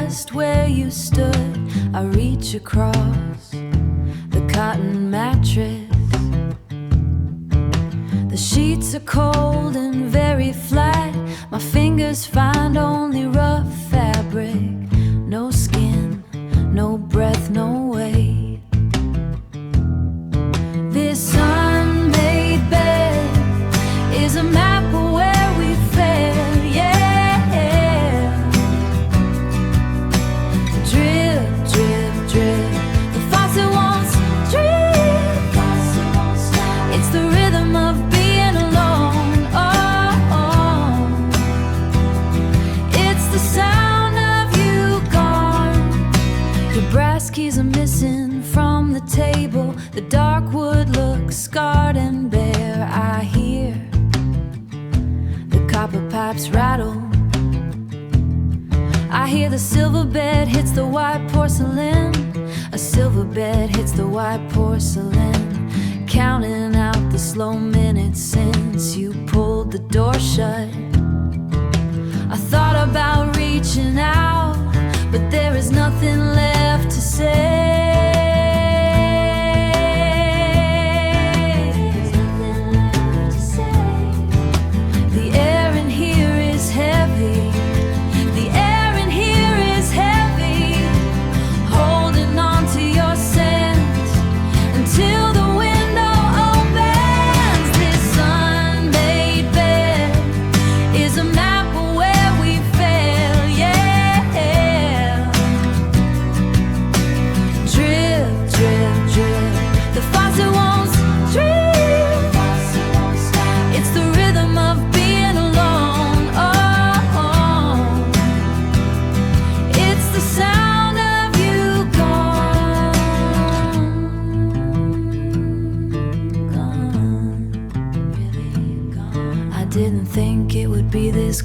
just where you stood. I reach across the cotton mattress. The sheets are cold and very flat. My fingers find only rough fabric. No skin, no breath, no weight. This unmade bed is a map of where we failed, yeah. Drip, drip, drip, the faucet won't drip. It's the rhythm of being alone, oh. It's the sound of you gone. Your brass keys are missing from the table. The dark wood looks scarred and bare. I hear the copper pipes rattle. I hear the silver bed hits the white porcelain. A silver bed hits the white porcelain. Counting out the slow minutes since you pulled the door shut. I thought about reaching out, but there is nothing left to say.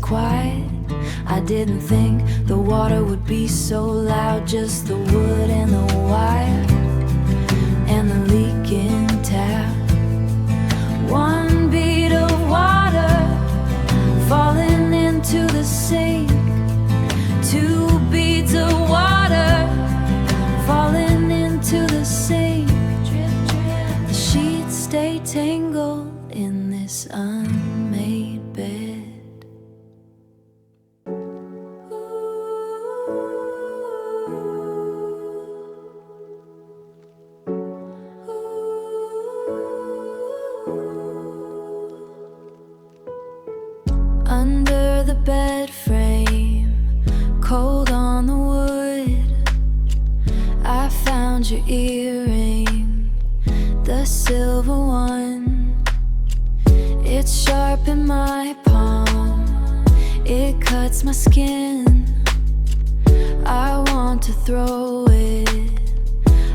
Quiet. I didn't think the water would be so loud. Just the wood and the wire and the leaking tap. One bead of water falling into the sink. Two beads of water falling into the sink. The sheets stay tangled in this unmade bed. Under the bed frame, cold on the wood, I found your earring, the silver one. It's sharp in my palm, it cuts my skin. I want to throw it,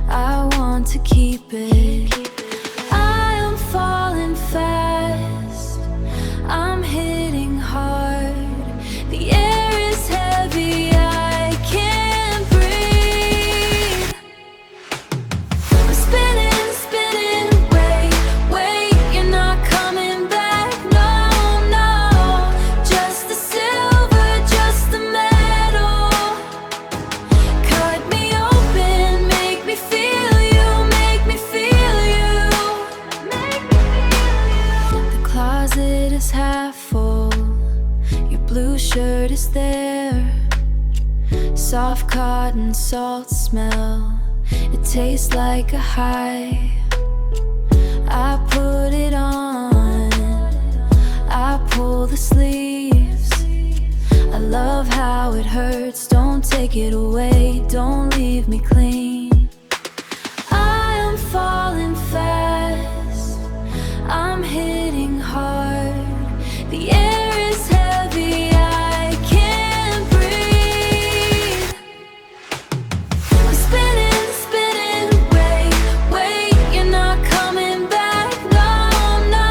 I want to keep it. I am falling fast, I'm hitting hard. The air is heavy, I can't breathe. I'm spinning, spinning, wait, wait, you're not coming back. No, no, just the silver, just the metal. Cut me open, make me feel you, make me feel you, make me feel you. The closet is half full, your blue shirt is there. Soft cotton, salt smell, it tastes like a high. I put it on, I pull the sleeves. I love how it hurts, don't take it away, don't leave me clean. I am falling fast, I'm hitting hard. The air is heavy, I can't breathe. I'm spinning, spinning, wait, wait, you're not coming back. No, no,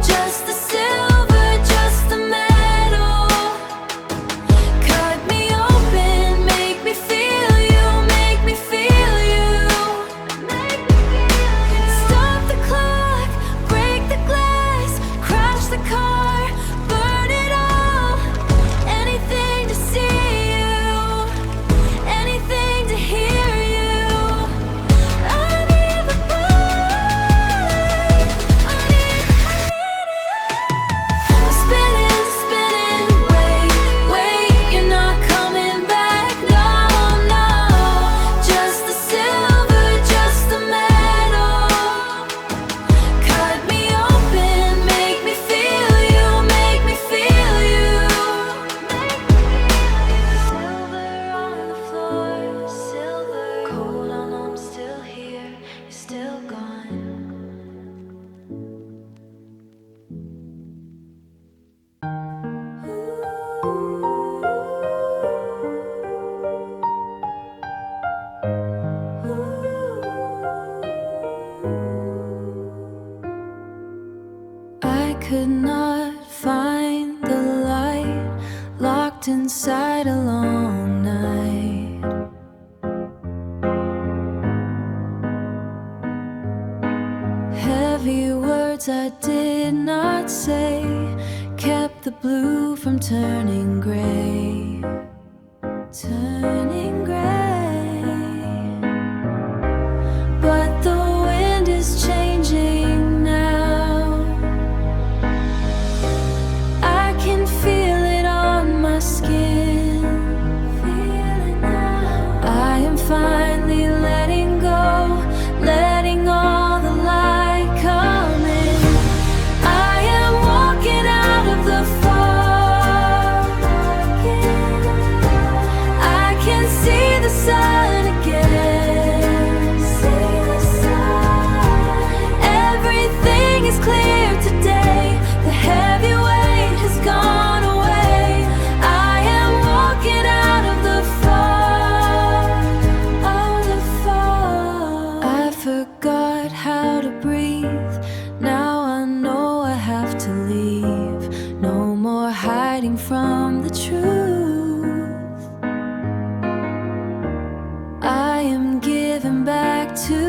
just the silver, just the metal. Cut me open, make me feel you, make me feel you, make me feel you. locked inside a long night. Heavy words I did not say kept the blue from turning gray. Turning gray. But the wind is changing now. I can feel it on my skin. Feel it now. I am finally letting go, letting all the light come in. I am walking out of the fog. I can see the sun again. See the sun. Everything is clear today. The heavy weight has gone away. I am walking out of the fog. Oh, the fog. I forgot how to breathe. Now I know I have to leave. No more hiding from the truth. I am giving back to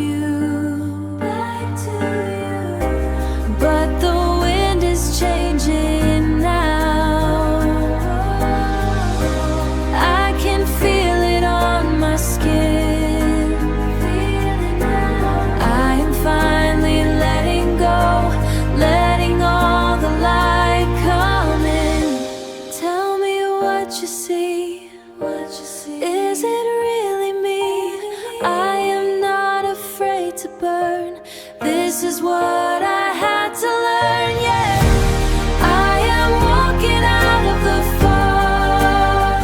you. Back to you. But the wind is changing now. I can feel it on my skin. Feel it now. I am finally letting go, letting all the light come in. Tell me what you see. What you see. Is it really me? I am not afraid to burn. This is what I had to learn, yeah. I am walking out of the fog.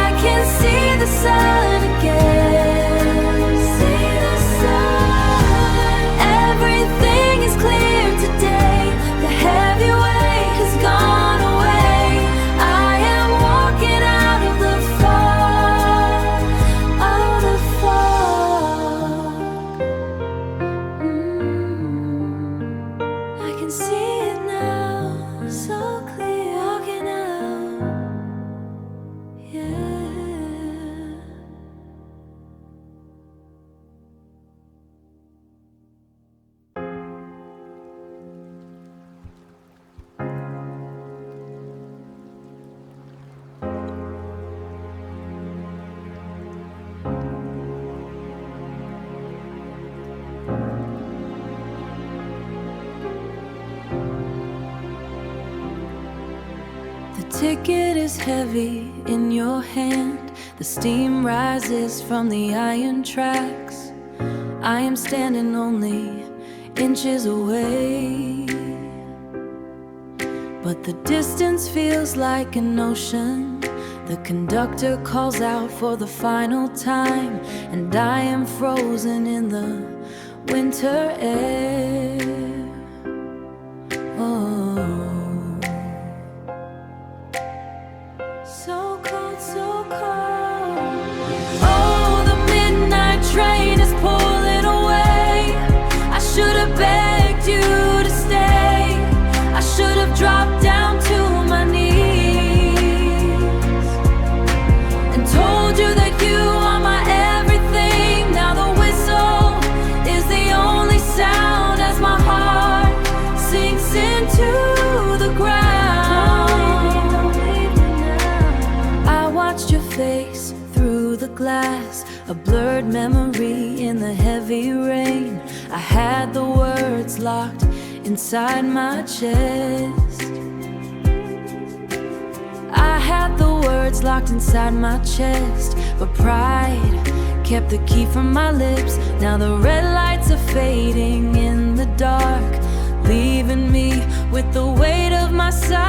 I can see the sun again. See the sun. Everything is clear today. The heavy weight has gone away. I am walking out of the fog. Oh, the fog. I can see it now, so clear. Walking out, yeah. The ticket is heavy in your hand. The steam rises from the iron tracks. I am standing only inches away, but the distance feels like an ocean. The conductor calls out for the final time, and I am frozen in the winter air. Oh, so cold, so cold. Oh, the midnight train is pulling away. I should have begged you to stay. I should have dropped down to my knees and told you that you are my everything. Now the whistle is the only sound as my heart sinks into the ground. I watched your face through the glass, a blurred memory in the heavy rain. I had the words locked inside my chest. I had the words locked inside my chest, but pride kept the key from my lips. Now the red lights are fading in the dark, leaving me with the weight of my silence.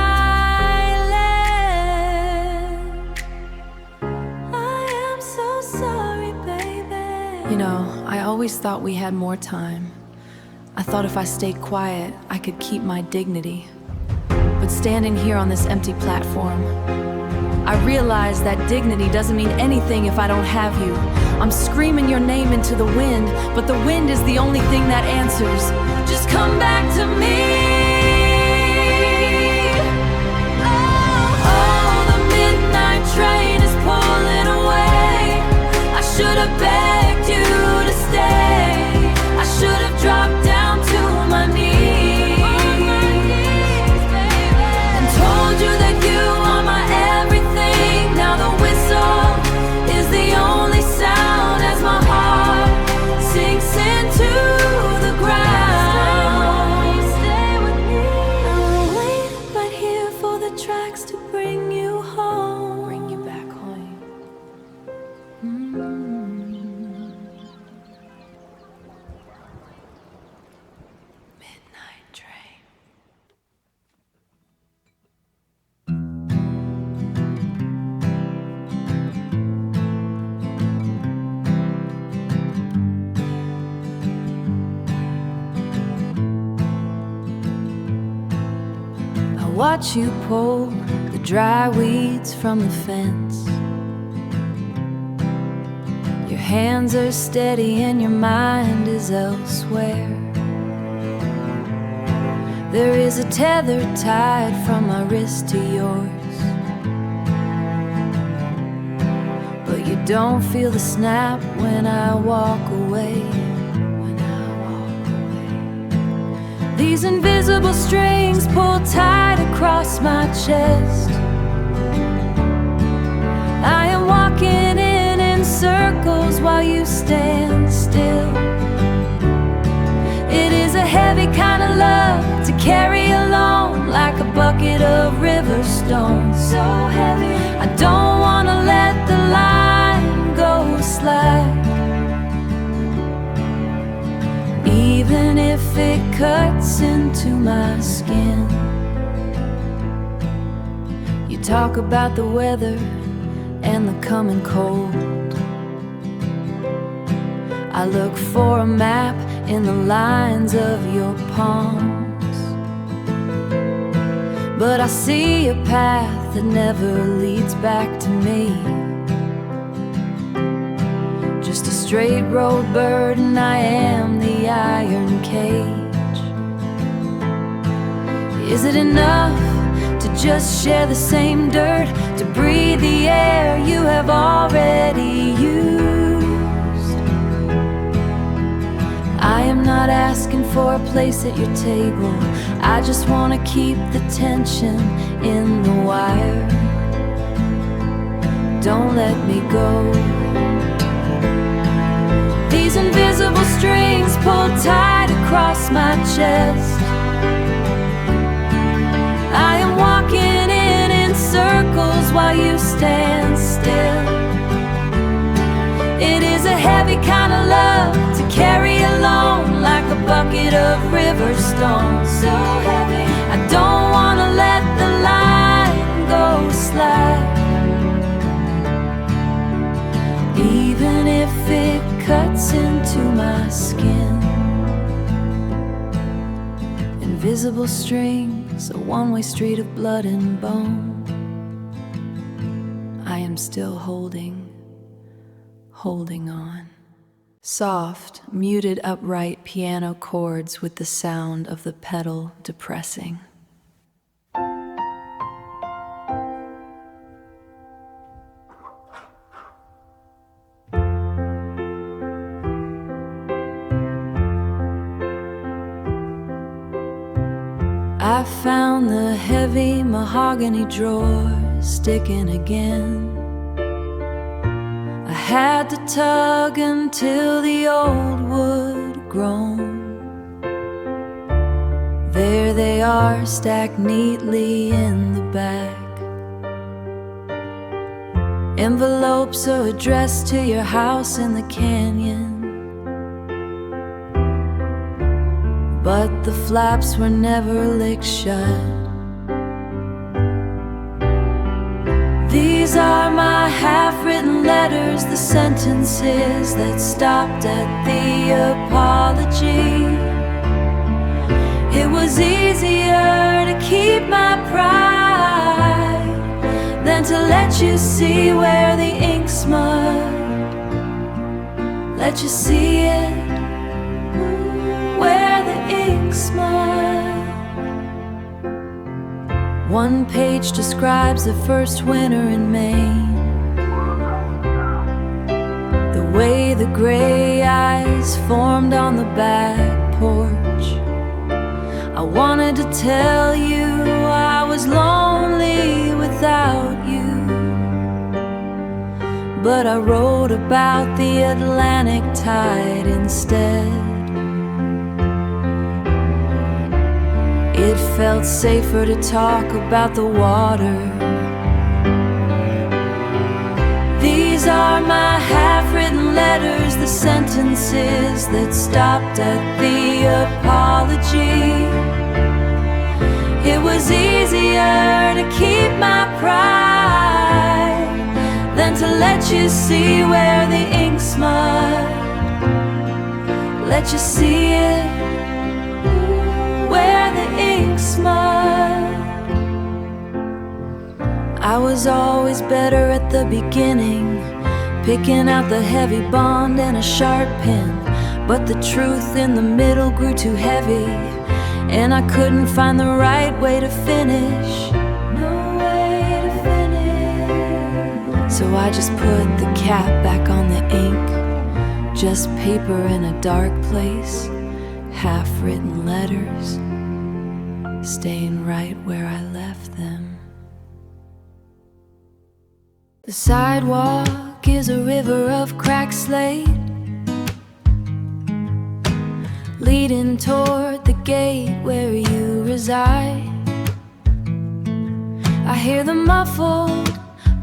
I am so sorry, baby. You know, I always thought we had more time. I thought if I stayed quiet, I could keep my dignity. But standing here on this empty platform, I realize that dignity doesn't mean anything if I don't have you. I'm screaming your name into the wind, but the wind is the only thing that answers. Just come back to me. tracks to bring you home, bring you back home. Midnight train. Watch you pull the dry weeds from the fence. Your hands are steady and your mind is elsewhere. There is a tether tied from my wrist to yours, but you don't feel the snap when I walk away. These invisible strings pull tight across my chest. I am walking in circles while you stand still. It is a heavy kind of love to carry alone, like a bucket of river stones. So heavy, I don't want to let the line go slack, even if it cuts into my skin. You talk about the weather and the coming cold. I look for a map in the lines of your palms, but I see a path that never leads back to me. Just a straight road bird and I am the iron cage. Is it enough to just share the same dirt, to breathe the air you have already used? I am not asking for a place at your table. I just want to keep the tension in the wire. Don't let me go. These invisible strings pull tight across my chest. I am walking in circles while you stand still. It is a heavy kind of love to carry alone, like a bucket of river stones. So heavy, I don't want to let the line go slack, even if it cuts into my skin. Invisible strings, a one-way street of blood and bone. I am still holding on. Soft, muted upright piano chords with the sound of the pedal depressing. I found the heavy mahogany drawer sticking again. I had to tug until the old wood groaned. There they are, stacked neatly in the back. Envelopes are addressed to your house in the canyon, but the flaps were never licked shut. These are my half-written letters, the sentences that stopped at the apology. It was easier to keep my pride than to let you see where the ink smudged. Let you see it where the ink smudged. One page describes the first winter in Maine, the way the gray eyes formed on the back porch. I wanted to tell you I was lonely without you, but I wrote about the Atlantic tide instead. It felt safer to talk about the water. These are my half-written letters, the sentences that stopped at the apology. It was easier to keep my pride than to let you see where the ink's mud. Let you see it where the ink's mud. I was always better at the beginning, picking out the heavy bond and a sharp pen. But the truth in the middle grew too heavy, and I couldn't find the right way to finish. No way to finish. So I just put the cap back on the ink, just paper in a dark place, half-written letters, staying right where I left them. The sidewalk is a river of cracked slate, leading toward the gate where you reside. I hear the muffled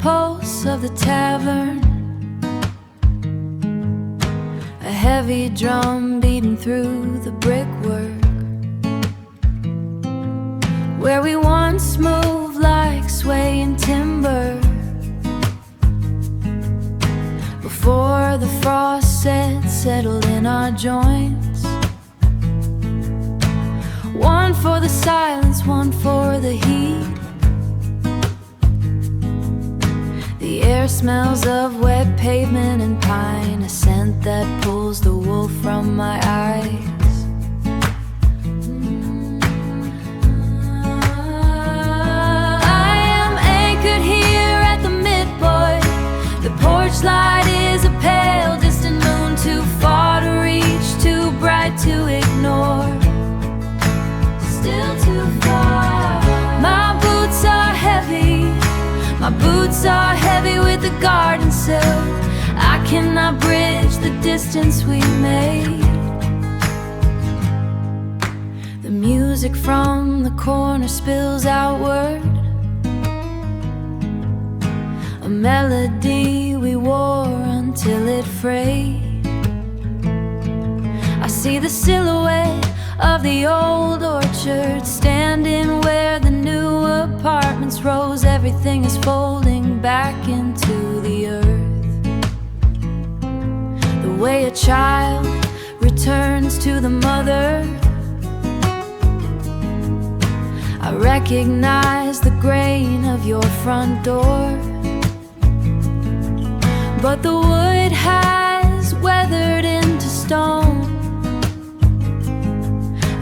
pulse of the tavern, a heavy drum beating through the brickwork, where we once moved like swaying timber, before the frost settled in our joints. One for the silence, one for the heat. The air smells of wet pavement and pine, a scent that pulls the wool from my eyes. I am anchored here at the midpoint. The porch light is a pale, distant moon, too far to reach, too bright to ignore. Still too far. My boots are heavy, my boots are heavy with the garden sill. I cannot bridge the distance we made. The music from the corner spills outward, a melody we wore until it frayed. I see the silhouette of the old orchard, standing where the new apartments rose. Everything is folding back into the earth, the way a child returns to the mother. I recognize the grain of your front door, but the wood has weathered into stone.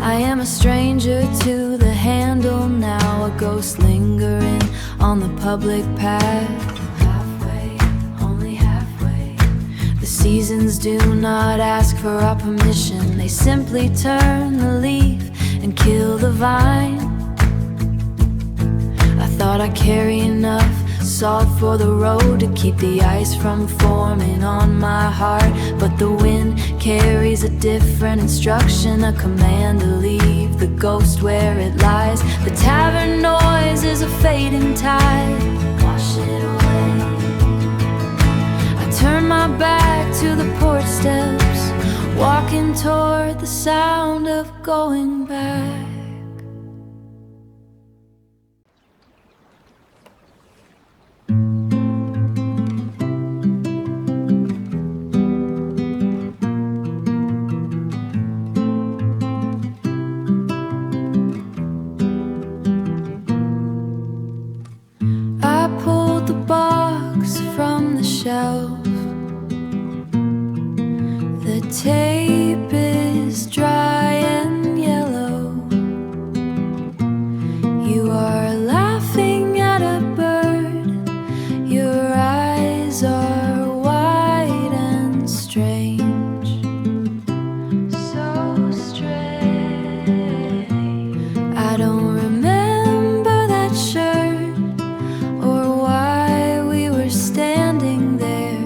I am a stranger to the handle now, a ghost lingering on the public path. Halfway, only halfway. The seasons do not ask for our permission, they simply turn the leaf and kill the vine. I thought I carry enough salt for the road to keep the ice from forming on my heart, but the wind carries a different instruction, a command to leave the ghost where it lies. The tavern noise is a fading tide, wash it away. I turn my back to the porch steps, walking toward the sound of going back. The tape is dry and yellow. You are laughing at a bird. Your eyes are wide and strange. So strange. I don't remember that shirt or why we were standing there.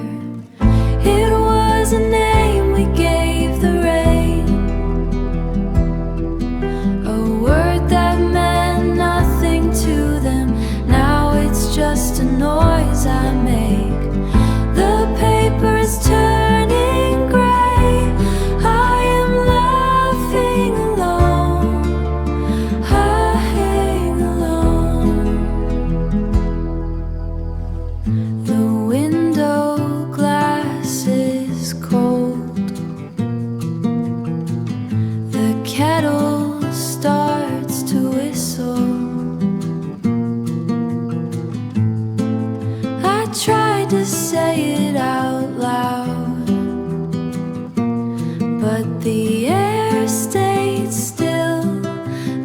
It was a name we gave break. The paper is turning gray. I am laughing alone, lying alone. The window glass is cold. The kettle starts to whistle. I tried to say it out loud, but the air stayed still.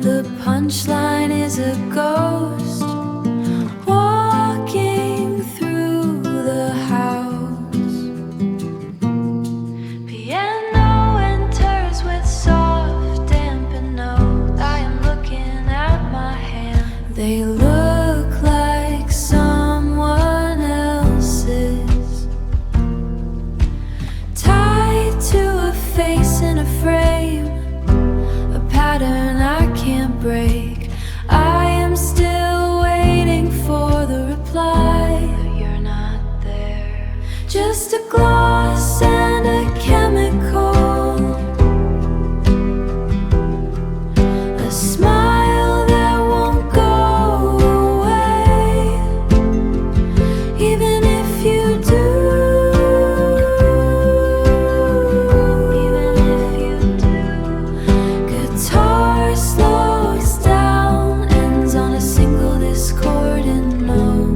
The punchline is a ghost walking through the house. Piano enters with soft dampened note. I am looking at my hand. They look like someone else's, tied to a face in a frame, a pattern I can't break. I am still waiting for the reply, but you're not there. Just a gloss and a chemical, a smile that won't go away, even if you do. Even if you do. Guitar slows down, ends on a single discordant note.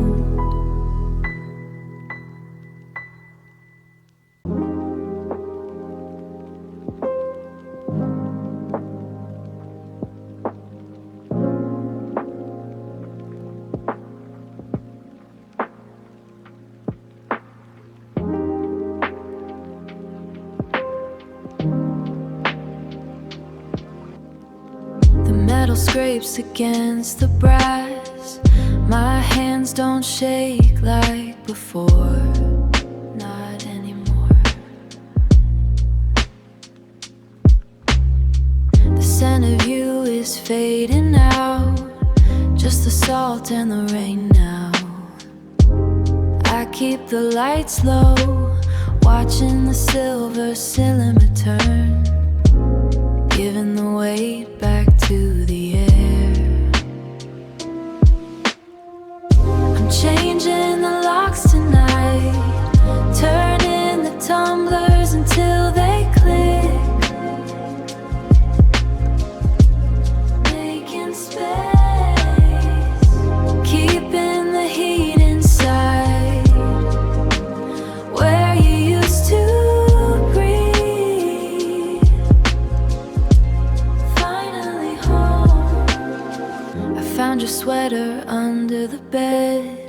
The metal scrapes against the brass. My hands don't shake like before, not anymore. The scent of you is fading out, just the salt and the rain now. I keep the lights low, watching the silver cylinder turn, giving the weight back to the air. I'm changing the locks tonight, turning the tumblers until they click, making space, keeping the heat inside, where you used to breathe. Finally home. I found your sweater under the bed,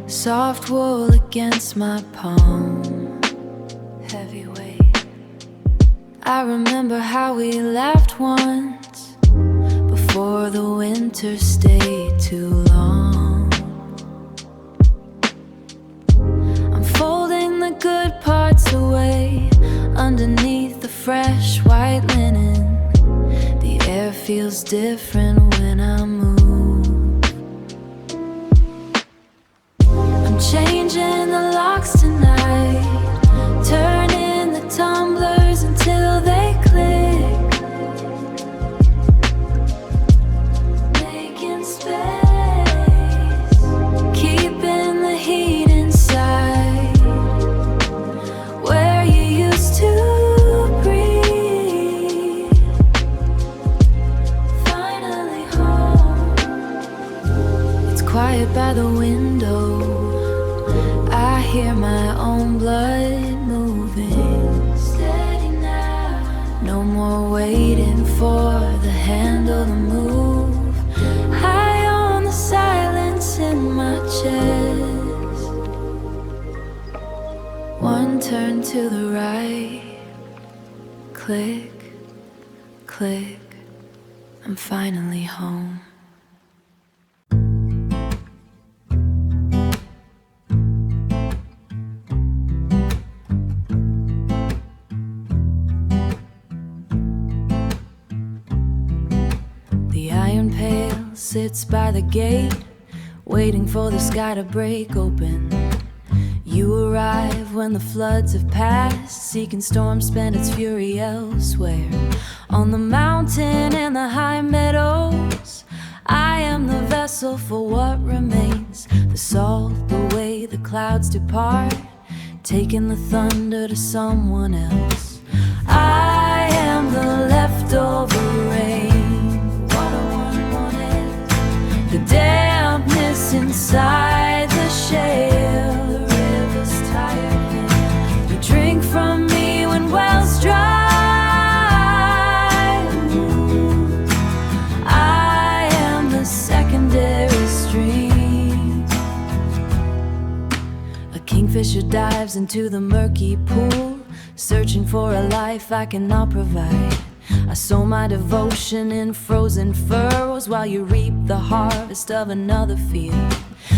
soft wool against my palm, heavyweight. I remember how we laughed once, before the winter stayed too long. I'm folding the good parts away, underneath the fresh white linen. The air feels different when I move. I'm changing the locks tonight, turning the tumblers until they click, making space, keeping the heat inside, where you used to breathe. Finally home. It's quiet by the window, I hear my own blood moving. Steady now, no more waiting for the handle to move. High on the silence in my chest. One turn to the right, click, click, I'm finally home. Sits by the gate, waiting for the sky to break open. You arrive when the floods have passed, seeking storm spent its fury elsewhere. On the mountain and the high meadows, I am the vessel for what remains. The salt, the way the clouds depart, taking the thunder to someone else. I am the leftover rain. What a wanted, the dampness inside the shale. You drink from me when wells dry. I am the secondary stream. A kingfisher dives into the murky pool, searching for a life I cannot provide. I sow my devotion in frozen furrows while you reap the harvest of another field.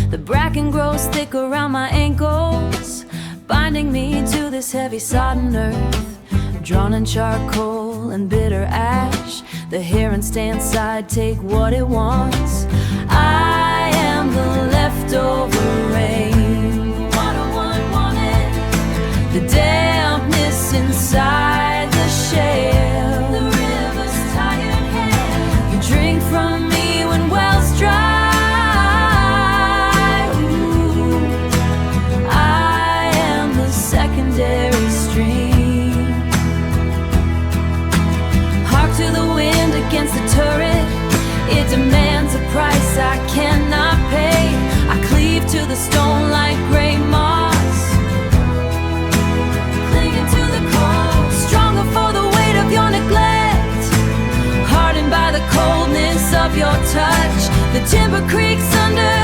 The bracken grows thick around my ankles, binding me to this heavy sodden earth. Drawn in charcoal and bitter ash, the herons stand side, take what it wants. I am the leftover rain. What a one wanted, the dampness inside the shale. The river's tired hand. You drink from me when wells dry. Secondary stream. Hark to the wind against the turret, it demands a price I cannot pay. I cleave to the stone like gray moss, clinging to the cold, stronger for the weight of your neglect, hardened by the coldness of your touch. The timber creaks under